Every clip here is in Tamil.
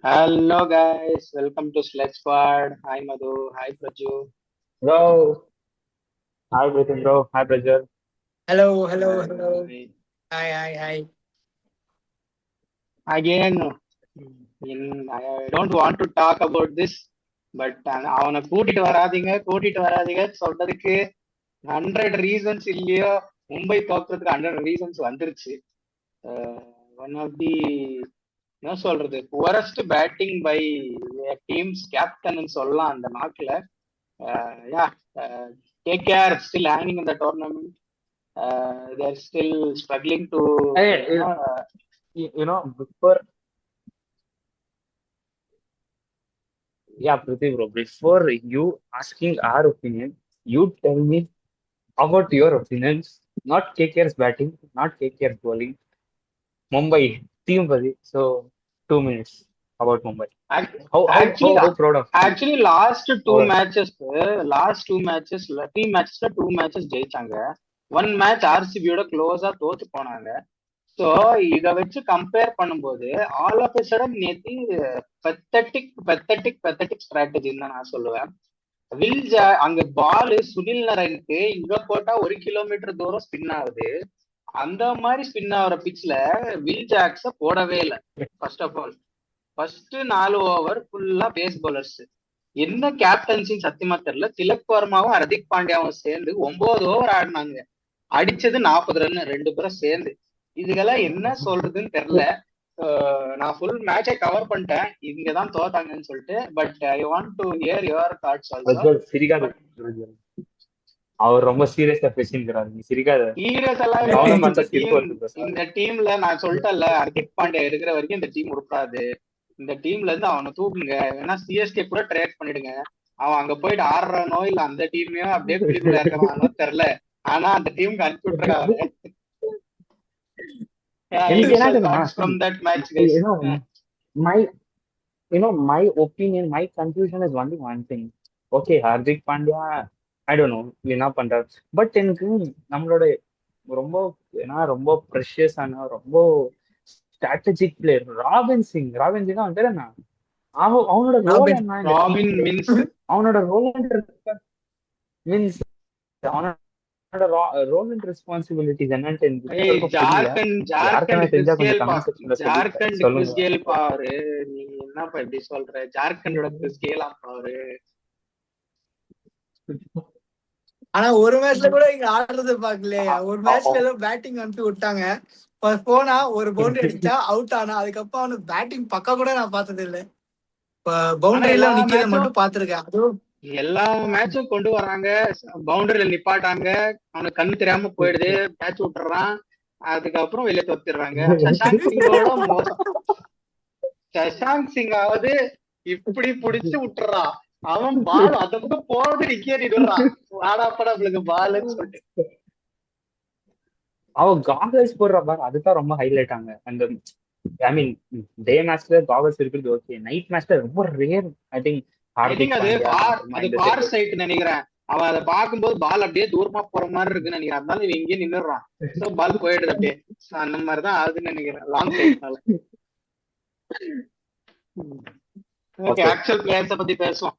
Hello guys, welcome to Select Squad. Hi Madhu, hi Praju. Bro, hi Britain, bro. Hi, Prajar. Hello, hello, hello. Uh, Hi, hi, hi. Again, I don't want to talk about this, but அவனை கூட்டிட்டு வராதீங்க சொல்றதுக்கு 100 ரீசன்ஸ் இல்லையோ. மும்பை தோக்குறதுக்கு 100 ரீசன்ஸ் வந்துருச்சு. ஒன் ஆஃப் தி என்ன சொல்றது poorest batting by teams captain சொல்லலாம் அந்த நாட்டுல. Ya take care, still hanging in the tournament. They're still struggling to, Hey, you know, before, yeah, Priti, bro, before you asking our opinion, you tell me about your opinions, not KKR's batting, not KKR's bowling, Mumbai team, buddy. So, 2 minutes about Mumbai. ac- How how actually how how proud of you? actually last two Our matches last two matches three மேட்சஸ்ல டூ மேட்சஸ் ஜெயிச்சாங்க. ஒன் மேட்ச் ஆர்சிபியோட க்ளோஸா தோத்து போனாங்க. ஸோ இத வச்சு கம்பேர் பண்ணும்போது ஆல் ஆஃப் a sudden நேத்து பெத்தட்டிக் ஸ்ட்ராட்டஜின்னு தான் நான் சொல்லுவேன். அங்க பால் சுனில் நரனுக்கு இங்க போட்டா 1 கிலோமீட்டர் தூரம் ஸ்பின் ஆகுது. அந்த மாதிரி ஸ்பின் ஆகுற பிச்ல வில் ஜாக்ஸ போடவே இல்லை. First of all first 4 over ஃபுல்லா பேஸ் பவுலர்ஸ். என்ன கேப்டன்சின்னு சத்தியமா தெரியல. திலக் வர்மாவும் ஹர்திக் பாண்டியாவும் சேர்ந்து 9 ஓவர் ஆடினாங்க. அடிச்சது 40 ரன், ரெண்டு பேரும் சேர்ந்து. இதுக்கெல்லாம் என்ன சொல்றதுன்னு தெரியல. நான் ஃபுல் மேட்சை கவர் பண்ணிட்டேன். இங்கதான் தோத்தாங்கன்னு சொல்லிட்டு. But I want to hear your thoughts also. Prajar, சிரிக்காத பட் Prajar. அவர் ரொம்ப சீரியஸா பேசியிருக்கிறாரு, நீ சிரிக்காத. சீரியஸ் எல்லாம் இல்ல. அவனை இந்த பார்த்தா சிரிப்பு டீம் வருது பிரசாத். இந்த டீம்ல நான் சொல்லிட்டேன்ல, ஹர்திக் பாண்டியா இருக்கிற வரைக்கும் இந்த டீம் உருப்படாது. இந்த டீம்ல இருந்து அவனை தூக்குங்க. ஏன்னா சிஎஸ்கே கூட ட்ரேட் பண்ணிடுங்க. அவன் அங்க போயிட்டு ஆடுறானோ இல்ல அந்த டீமையோ அப்படியே பிடிக்குள்ள இருக்கிறானோ தெரியல. ஆனா அந்த டீமுக்கு அனுப்பி விட்டுருக்காரு. எனக்கு என்ன இனிஷியல் தெரியுமா, thoughts from that match guys. my my opinion, my conclusion is only one thing. Okay, Hardik Pandya, I don't know, என்ன பண்றாரு. பட் எனக்கு நம்மளோட ரொம்ப ரொம்ப ப்ரெஷியஸ் ஆன ரொம்ப ஸ்ட்ராட்டஜிக் பிளேயர் ராபின் சிங் அவன் பேர் என்ன, அவனோட ரோல் Robin. என்ன இந்த ராபின் டீம்ல, மின்ஸ். அவனோட ரோல் மீன்ஸ் அவனோட ரோல் அண்ட் ரெஸ்பான்சிபிலிட்டிஸ் என்னன்ட்டு எனக்கு இப்ப வரைக்கும் புரியல. ஜார்க்கண்ட் யாருக்கான தெரிஞ்சா கொஞ்சம் கிறிஸ்கேல் கமெண்ட் செக்ஷன்ல சொல்லி ஜார்க்கண்ட் சொல்லுங்க. கிறிஸ்கேல் பாரு. நீ என்னப்பா இப்படி சொல்ற? ஜார்க்கண்டோட கிறிஸ்கேலா பாரு. ஆனா ஒரு மேட்ச்ல கூட இங்க ஆடுறத பாக்கலையா? ஒரு மேட்ச்ல ஏதோ பேட்டிங் அனுப்பி விட்டாங்க. போனா ஒரு பவுண்டரி அடிச்சா அவுட் ஆனா, அதுக்கப்புறம் அவனுக்கு பேட்டிங் பக்கா கூட நான் பார்த்தது இல்ல. ஆனா பவுண்டரியில எல்லா நிக்கிறத மேட்சும் மட்டும் பாத்துருக்கேன். அதுவும் எல்லா மேட்சும் கொண்டு வராங்க. பவுண்டரியில நிப்பாட்டாங்க. அவனுக்கு கண்ணு தெரியாம போயிடுது. கேட்ச் விட்டுறான். அதுக்கப்புறம் வெளியே தொத்திடுறாங்க. சஷாங்க் சிங்கோட மோசம். சஷாங்க் சிங்காவது இப்படி புடிச்சு விட்டுறான். அவன் பால் அந்த பக்கம் போறது நிக்கிடுறான். வாடாப்படா அவளுக்கு பால்னு சொல்லிட்டு. அவன் காகல்ஸ் போடுற பாரு, அதுதான் ரொம்ப ஹைலைட் ஆங்க. அந்த ஐ மீன் டே மேட்ச்ல காகல்ஸ் இருக்குது ஓகே, நைட் மேட்ச்ல ரொம்ப rare. I think I think Hardik அது பாண்டியா ஃபார் அப்புறமா அது இந்த ஃபார் சைடு. சைட் நினைக்கிறேன். அவன் அதை பார்க்கும்போது பால் அப்படியே தூரமா போற மாதிரி இருக்குன்னு நினைக்கிறேன். அதனால இவன் இங்கே நின்னுறான். ஸோ பால் போயிடுது அப்படியே. So அந்த மாதிரிதான் ஆகுதுன்னு நினைக்கிறேன் லாங் சைட்னால. ஓகே, ஓகே, ஆக்சுவல் பிளேயர்ஸ பத்தி பேசுவோம்.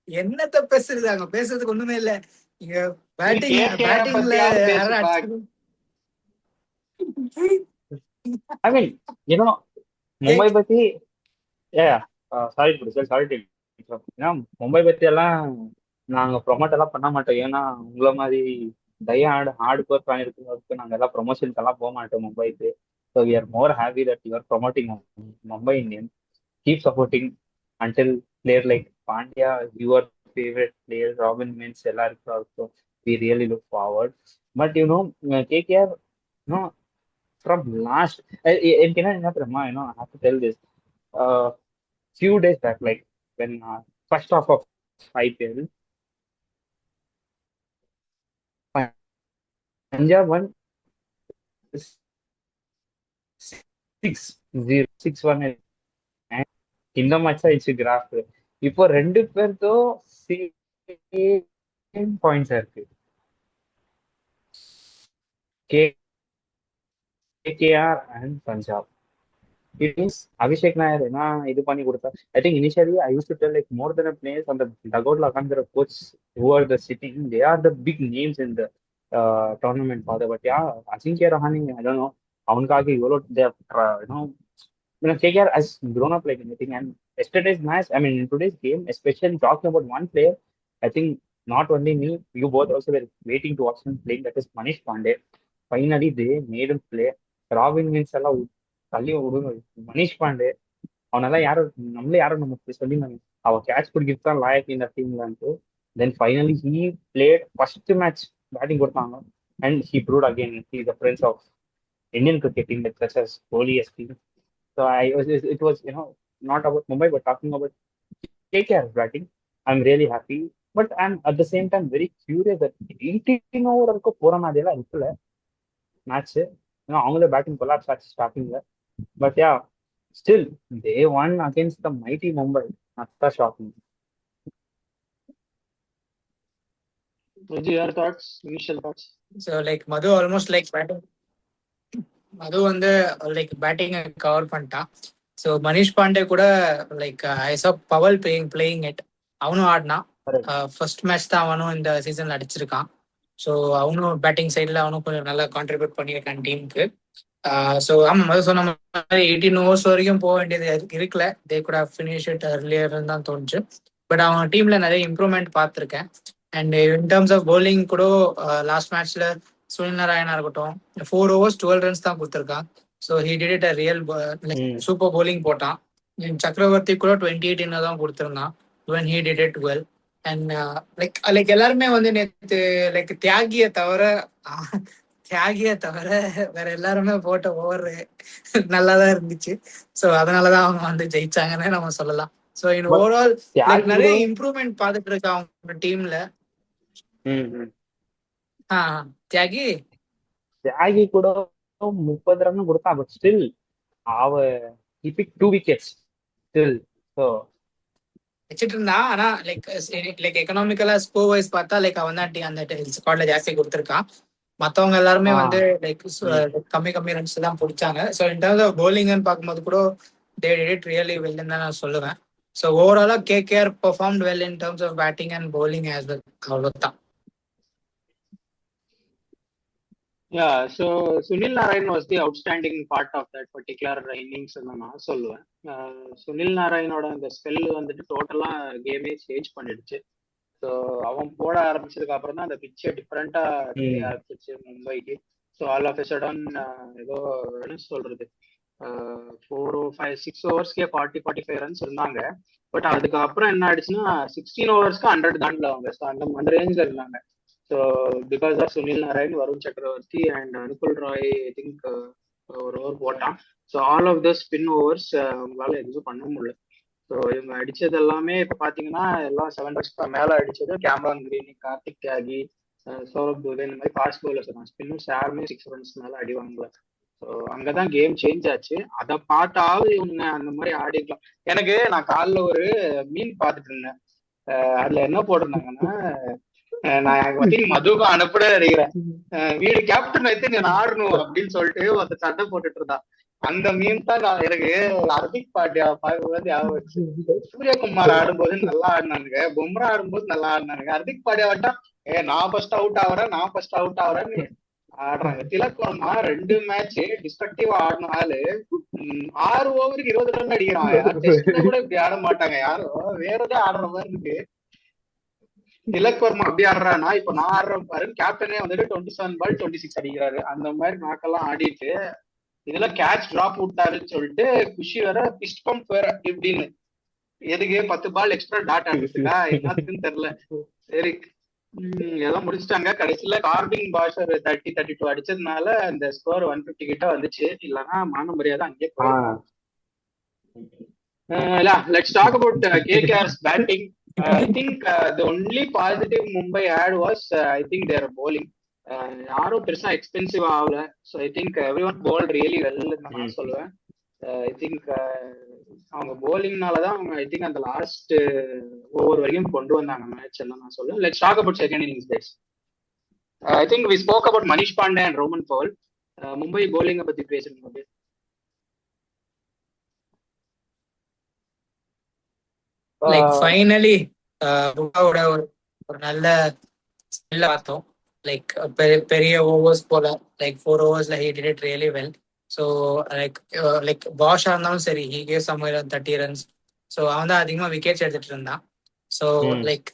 என்னத்த பேசுறது, அங்க பேசுறதுக்கு ஒண்ணுமே இல்ல. இங்க நீ கேகேஆர் பேட்டிங்ல பத்தியாவது யாரும் பேசுப்பா. அடிச்சு ஐ மீன் யூனோ மும்பை பத்தி, ஏ சாரி சார், சாரி. ஏன்னா மும்பை பத்தி எல்லாம் நாங்க ப்ரொமோட் எல்லாம் பண்ண மாட்டோம். ஏன்னா உங்களை மாதிரி ஹார்டு கோர் ஃபேன் இருக்கிறதுக்கு நாங்க எல்லாம் ப்ரொமோஷனுக்கு எல்லாம் போக மாட்டோம் மும்பைக்கு. So we are more happy that you are promoting Mumbai Indian. Keep supporting until player like Pandya, your favorite player, Robin Mins, எல்லாருக்கும் also we really look forward. But KKR, you know, from last, எனக்கு என்ன தெரியுமா, I have to tell this. Uh, few days back, like when first half of IPL, Punjab won 6-0, 6-1. இந்த மேட்ச் ஆயிடுச்சு கிராஃப். இப்போ ரெண்டு பேருக்கும் சேம் பாயிண்ட்ஸா இருக்கு. KKR and Punjab. it means Abhishek Nair இது பண்ணி கொடுத்தா. I think initially I used to tell like more than a players on the dugout la உட்காந்துற coach who are the sitting, they are the big names in the tournament father. But yeah, Ajinkya Rahane, I don't know, அவனுக்காக இவ்வளோ they have KKR has grown up like anything. And yesterday's match, I mean in today's game, especially talking about one player, I think not only me, you both also were waiting to watch him playing, that is Manish Pandey. Finally they made him play. Robin means எல்லாம் தள்ளி விடுங்க. மனிஷ் பாண்டே அவனெல்லாம் யாரும் நம்மளே யாரும் நமக்கு சொல்லி அவன் கேட்ச் பிடிக்கிறது தான் லாயக் இந்த டீம்லன்ட்டு. Then finally he played first match batting கொடுத்தாங்க and he proved again he the friends of Indian cricket team like such as Kohli as team. So it was not about Mumbai but talking about KKR batting. I'm really happy, but I'm at the same time very curious that 18 over வரைக்கும் போற மாதிரியெல்லாம் இருக்குல்ல மேட்ச். அவங்களே பேட்டிங் கொலாப்ஸ் ஆச்சு ஸ்டார்டிங்ல. But yeah still they won against the mighty Mumbai. That's shocking. Your thoughts, initial thoughts? So like Madhu almost like batting. Madhu வந்து லைக் பேட்டிங் கவர் பண்ணிட்டான். ஸோ மனிஷ் பாண்டே கூட லைக் ஐ சா பவல் பிளேயிங் இட். அவனும் ஆடினான். ஃபர்ஸ்ட் மேட்ச் தான் அவனும் இந்த சீசன்ல அடிச்சிருக்கான். ஸோ அவனும் பேட்டிங் சைடில் அவனும் கொஞ்சம் நல்லா கான்ட்ரிபியூட் பண்ணியிருக்கான் டீமுக்கு. ஸோ ஆமாம் மது சொன்ன மாதிரி 18 ஓவர்ஸ் வரைக்கும் போக வேண்டியது இருக்குல்ல. தே கூட ஃபினிஷ் இட் earlier தான் தோணுச்சு. பட் அவன் டீம்ல நிறைய இம்ப்ரூவ்மெண்ட் பார்த்துருக்கேன். And in terms of bowling கூட லாஸ்ட் மேட்ச்ல சுனில் நாராயணா இருக்கட்டும் 4 overs 12 runs தான் கொடுத்துருக்கான். So he did it a real super bowling போட்டான். சக்கரவர்த்தி கூட 28 தான் கொடுத்துருந்தான். when he did it well. And like எல்லாருமே வந்து நேற்று லைக் தியாகியை தவிர வேற எல்லாருமே போட்ட ஓவர் நல்லாதான் இருந்துச்சு. ஸோ அதனாலதான் அவங்க வந்து ஜெயிச்சாங்கன்னு நம்ம சொல்லலாம். ஸோ இன் ஓவரால் நிறைய இம்ப்ரூவ்மெண்ட் பார்த்துட்டு இருக்கு அவங்க டீம்ல. தியாகி கூட 30 ரன் கொடுத்தான். But still he picked 2 wickets still. So வச்சிட்டு இருந்தான். ஆனா லைக் எக்கனாமிக்கலா ஸ்கோர் வைஸ் பார்த்தா லைக் அவன் தான் அந்த ஸ்குவாட்ல ஜாஸ்தி கொடுத்துருக்கான். மத்தவங்க எல்லாருமே வந்து லைக் கம்மி ரன்ஸ் தான் பிடிச்சாங்க. ஸோ இன் டர்ம்ஸ் ஆஃப் பவுலிங்னு பார்க்கும்போது கூட they did it really well தான் நான் சொல்லுவேன். ஸோ ஓவராலா KKR performed well in terms of batting and bowling as well. அவ்வளவுதான். Yeah, so Sunil Narayan was the outstanding part of that particular innings நான் சொல்லுவேன். சுனில் நாராயணோட அந்த ஸ்பெல் வந்துட்டு டோட்டலா கேமே சேஞ்ச் பண்ணிடுச்சு. ஸோ அவன் போட ஆரம்பிச்சதுக்கு அப்புறம் தான் அந்த பிச்சை டிஃப்ரெண்டா ஆரம்பிச்சிச்சு மும்பைக்கு. So all of a sudden ஏதோ என்ன சொல்றது 6 ஓவர்ஸ்க்கே 45 runs இருந்தாங்க. பட் அதுக்கப்புறம் என்ன ஆயிடுச்சுன்னா 16 ஓவர்ஸ்க்கு 100 தாண்டல அவங்க. ஸோ அந்த ரேஞ்சில் இருந்தாங்க. So because of Sunil Narine, Varun Chakravarthy and Anukul Roy I think ஒரு ஓவர் போட்டான். So all of the spin overs அவங்களால எதுவும் பண்ண முடியல. ஸோ இவங்க அடிச்சது எல்லாமே இப்போ பார்த்தீங்கன்னா எல்லாம் 7 runs மேலே அடிச்சது கேமரான் கிரீன், கார்த்திக் தியாகி, சௌரப் துபே இந்த மாதிரி ஃபாஸ்ட் பவுலர்ஸ் தான். ஸ்பின்னும் யாருமே 6 runs மேலே அடி வாங்கல. ஸோ அங்கதான் கேம் சேஞ்ச் ஆச்சு. அதை பார்த்தாவது இவங்க அந்த மாதிரி ஆடிக்கலாம். எனக்கு நான் காலைல ஒரு மீன் பார்த்துட்டு இருந்தேன். அதுல என்ன போட்டிருந்தாங்கன்னா நான் மதுவை அனுப்பிட நினைக்கிறேன், வீடு கேப்டன் வைத்து நான் ஆடணும் அப்படின்னு சொல்லிட்டு ஒருத்த சண்டை போட்டுட்டு இருந்தான். அந்த மீன் தான் எனக்கு ஹர்திக் பாண்டியா ஞாபகம். சூரியகுமார் ஆடும்போது நல்லா ஆடினானுங்க, பும்ரா ஆடும்போது நல்லா ஆடினானுங்க. ஹர்திக் பாண்டியா வட்டா நான் ஃபர்ஸ்ட் அவுட் ஆகுறேன்னு ஆடுறாங்க. திலக் வர்மா 2 மேட்ச் டிஸ்ட்ரக்டிவா ஆடின ஆளு 6 ஓவருக்கு 20 ரன் அடிக்கிறான். கூட இப்படி ஆட மாட்டாங்க யாரும், வேற ஏதாவது ஆடுற மாதிரி இருக்கு. திலக் வர்மா அப்படி ஆடுறானா இப்ப நான் ஆடுறேன் பாரு, கேப்டனே வந்துட்டு 27 பால் 26 அடிக்கிறாரு. அந்த மாதிரி நாக்கெல்லாம் ஆடிட்டு இதுல கேட்ச் டிராப் விட்டாருன்னு சொல்லிட்டு குஷி வேற பிஸ்ட் பம்ப் வேற இப்படின்னு. எதுக்கு 10 பால் எக்ஸ்ட்ரா டாட் ஆடுறதுக்கா என்னத்துக்குன்னு தெரியல. சரி எல்லாம் முடிச்சுட்டாங்க. கடைசியில கார்பிங் பாஷர் 30-32 அடிச்சதுனால அந்த ஸ்கோர் 150 கிட்ட வந்துச்சு. இல்லன்னா மான மரியாதை அங்கே போயிடும். Let's talk about KKR's batting. I think the only positive Mumbai had was I think their bowling. யாரும் பெருசா எக்ஸ்பென்சிவ் ஆகல. So I think every one bowled really well நான் சொல்லுவேன். ஐ திங்க் அவங்க bowlingனாலதான் அவங்க ஐ திங்க் அந்த லாஸ்ட் ஓவர் வரைக்கும் கொண்டு வந்தாங்க மேட்ச் எல்லாம் நான் சொல்லுவேன். Let's talk about second innings guys. I think we spoke about Manish Pandey and Rovman Powell. Mumbai bowling பத்தி பேசணும். லைக் ஃபைனலி புகாவோட ஒரு நல்ல ஸ்கில்ல பார்த்தோம். லைக் பெரிய ஓவர்ஸ் போல, like 4 overs he did it really well. So like பாஷா இருந்தாலும் சரி, he gave somewhere 30 runs. So அவன் தான் அதிகமாக விக்கெட்ஸ் எடுத்துட்டு இருந்தான். ஸோ லைக்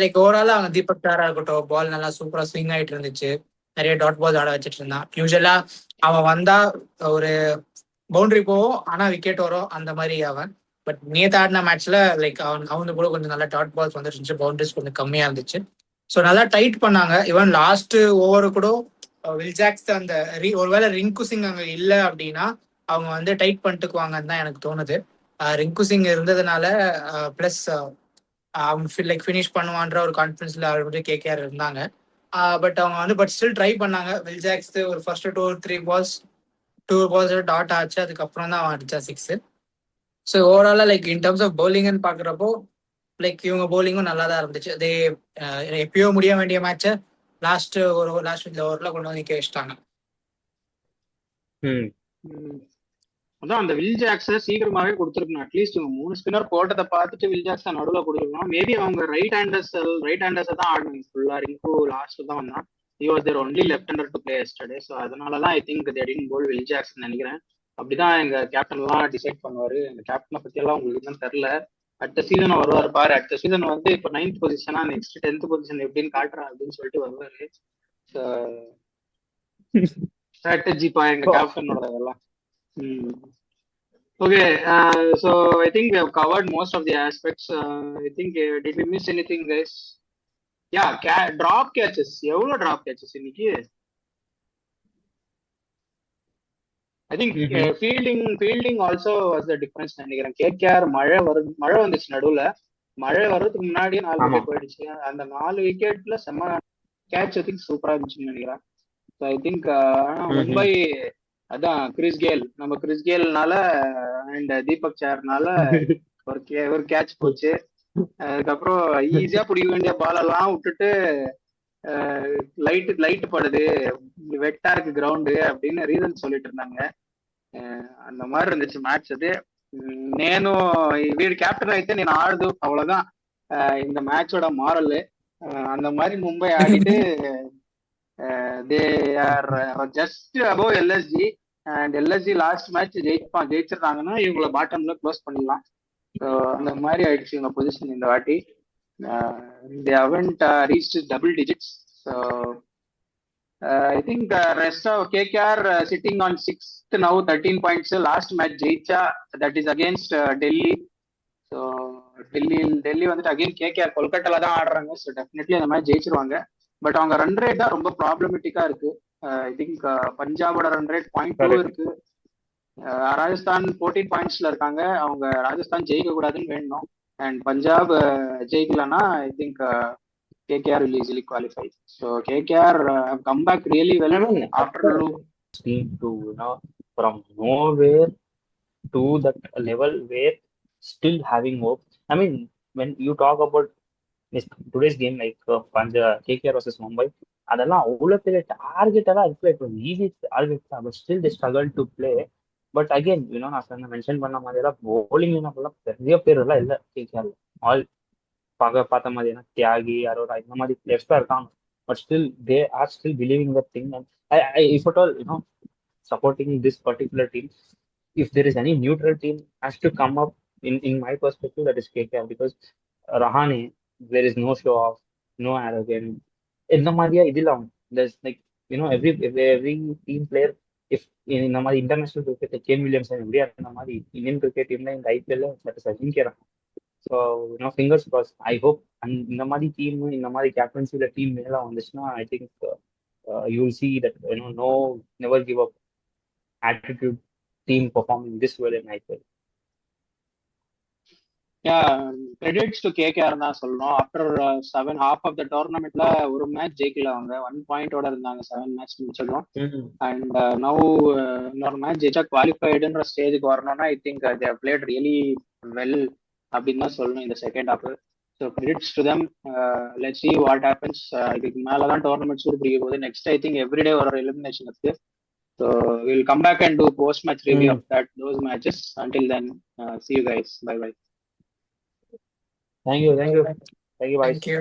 லைக் ஓவரால் அவங்க தீபக் சாரா இருக்கட்டும், பால் நல்லா சூப்பராக ஸ்விங் ஆகிட்டு இருந்துச்சு. நிறைய டாட் பால் ஆட வச்சுட்டு இருந்தான். யூஸ்வலா அவன் வந்தா ஒரு பவுண்டரி போவோம், ஆனா விக்கெட் வரும், அந்த மாதிரி அவன். பட் நேற்று ஆடின மேட்ச்ல லைக் அவனுக்கு கூட கொஞ்சம் நல்ல டாட் பால்ஸ் வந்துருந்துச்சு, பவுண்டரிஸ் கொஞ்சம் கம்மியா இருந்துச்சு. ஸோ நல்லா டைட் பண்ணாங்க. ஈவன் லாஸ்ட் ஓவரு கூட வில் ஜாக்ஸ் அந்த ஒருவேளை ரிங்கு சிங் அங்கே இல்லை அப்படின்னா அவங்க வந்து டைட் பண்ணிட்டுக்குவாங்கன்னு தான் எனக்கு தோணுது. ரிங்கு சிங் இருந்ததுனால பிளஸ் அவங்க லைக் ஃபினிஷ் பண்ணுவான்ற ஒரு கான்ஃபிடன்ஸ்ல ஆல்ரெடி கேகேஆர் இருந்தாங்க. பட் அவங்க வந்து பட் ஸ்டில் ட்ரை பண்ணாங்க. வில் ஜாக்ஸ் ஒரு ஃபர்ஸ்ட் 2 3 balls டாட் ஆச்சு, அதுக்கப்புறம் தான் அவன் அடிச்சா 6. ஸோ ஓவராலா லைக் இன் டர்ம்ஸ் ஆஃப் பவுலிங்னு பாக்குறப்போ லைக் இவங்க பவுலிங்கும் நல்லா தான் இருந்துச்சு. அதே எப்பயோ முடிய வேண்டிய மேட்சை லாஸ்ட் ஓவர்ல கொண்டு வந்து நிக்க வச்சிட்டாங்க. அதான் அந்த வில் ஜாக்ஸை சீக்கிரமாவே கொடுத்துருக்கணும். அட்லீஸ்ட் இவங்க 3 ஸ்பின்னர் போட்டதை பார்த்துட்டு வில் ஜாக்ஸை நடுவில் கொடுத்துருக்கணும். மேபி அவங்க ரைட் ஹேண்டர்ஸை தான் ஆடணும் ஃபுல்லா. ரிங்கு லாஸ்ட் தான் வந்தான். he was their only left-hander to play yesterday. So அதனாலதான் I think they didn't bowl Will Jacks நினைக்கிறேன். அப்படிதான் எங்க கேப்டன் எல்லாம் டிசைட் பண்ணுவாரு. எங்க கேப்டனை பத்தி எல்லாம் உங்களுக்கு தான் தெரியல. அடுத்த சீசன் வருவார் பாரு. அடுத்த சீசன் வந்து இப்போ 9th பொசிஷனா நெக்ஸ்ட் 10th பொசிஷன் எப்படின்னு காட்டுறேன் அப்படின்னு சொல்லிட்டு வருவாரு. ஸ்ட்ராட்டஜிப்பா எங்க கேப்டனோட இதெல்லாம். Okay, so I think we have covered most of the aspects. I think did we miss anything, guys? Yeah, drop catches. எவ்வளவு drop catches இன்னைக்கு? I think fielding also was the difference நினைக்கிறேன். கேகேஆர் மழை வந்துச்சு நடுவுல. மழை வர்றதுக்கு முன்னாடியே 4 விக்கெட் போயிடுச்சு. அந்த 4 விக்கெட்ல செம்ம கேட்ச் ஐ திங்க் சூப்பரா இருந்துச்சுன்னு நினைக்கிறேன். ஸோ ஐ திங்க் மும்பை அதான் கிறிஸ் கேல்னால அண்ட் தீபக் சார்னால ஒரு கேட்ச் போச்சு. அதுக்கப்புறம் ஈஸியா பிடிக்க வேண்டிய பால் எல்லாம் விட்டுட்டு லைட் படுது, வெட்டா இருக்கு கிரவுண்டு அப்படின்னு ரீசன் சொல்லிட்டு இருந்தாங்க. அந்த மாதிரி இருந்துச்சு மேட்ச். அது నేను వీడి కెప్టెన్ అయితే నేను ఆడదు అవ్వలதான் இந்த மேட்சோட மாரல். அந்த மாதிரி மும்பை ஆடிட்டு they are just above LSG. And LSG last match ஜெயிச்சிருந்தாங்கன்னா இவங்கள பாட்டம்ல க்ளோஸ் பண்ணிடலாம். ஸோ அந்த மாதிரி ஆயிடுச்சு இவங்க பொசிஷன் இந்த வாட்டி. they haven't reached double digits. So I think rest of KKR sitting on 6th now, 13 points. Last match ஜெயிச்சா that is against Delhi. So Delhi வந்துட்டு அகைன் கேகேஆர் கொல்கட்டால தான் ஆடுறாங்க. ஸோ டெஃபினெட்லி அந்த மாதிரி ஜெயிச்சிருவாங்க. பட் அவங்க ரன் ரேட் தான் ரொம்ப ப்ராப்ளமேட்டிக்கா இருக்கு. ஐ திங்க் பஞ்சாபோட ரன் ரேட் 0.2 இருக்கு. ராஜஸ்தான் 14 pointsல இருக்காங்க. அவங்க ராஜஸ்தான் ஜெயிக்க கூடாதுன்னு வேணும். அண்ட் பஞ்சாப் ஜெயிக்கலன்னா I think KKR will easily qualify. So KKR have come back really well after team to from nowhere to that level where still having hope. I mean, when you talk about today's game like KKR versus Mumbai, அதெல்லாம் அவ்வளோ பெரிய டார்கெட் எல்லாம் இருக்கு. இப்போ ஈஸி டார்கெட் தான், but still they struggle to play. But again நான் மென்ஷன் பண்ண மாதிரி எல்லாம் போலிங் பெரிய பேர் எல்லாம் இல்லை KKR. ஆல் பார்த்த மாதிரி தியாகி அரோரா இந்த மாதிரி பிளேயர்ஸ் தான் இருக்காங்க. But still they are still believing that thing. If at all supporting this particular team, if there is any neutral team has to come up in my perspective, that is KKR, because Rahane, there is no show off, no arrogance. இந்த மாதிரியா இதெல்லாம் there's like every team player, if இந்த மாதிரி இன்டர்நேஷனல் கிரிக்கெட் கேன் வில்லியம்சன் எப்படியா இந்த மாதிரி இந்தியன் கிரிக்கெட் டீம்ல இந்த IPL Sachin. So fingers cross. I hope இந்த மாதிரி டீம் இந்த மாதிரி கேப்டன்சில டீம் மேல வந்துச்சுன்னா I think you will see that no never give up attitude team performing this well in IPL. Yeah, credits to KKR தான் சொல்லணும். ஆஃப்டர் 7 half of the tournamentல ஒரு மேட்ச் ஜெயிக்கல. அவங்க 1 point இருந்தாங்க 7 match முடிச்சதும். அண்ட் நவ் இன்னொரு மேட்ச் ஜெயிச்சா குவாலிஃபைடுன்ற ஸ்டேஜுக்கு வரணும்னா ஐ think they have played really well அப்படின்னு தான் சொல்லணும் இந்த second half. So credits to them. Let's see what happens. இதுக்கு மேலே தான் டோர்னமெண்ட் சூடு பிடிக்க போகுது. நெக்ஸ்ட் ஐ திங்க் எவ்ரிடே ஒரு எலிமினேஷன் இருக்கு. So we'll come back and do post-match review of those matches. Until then, see you guys. Bye-bye. Thank you boys. Thank you.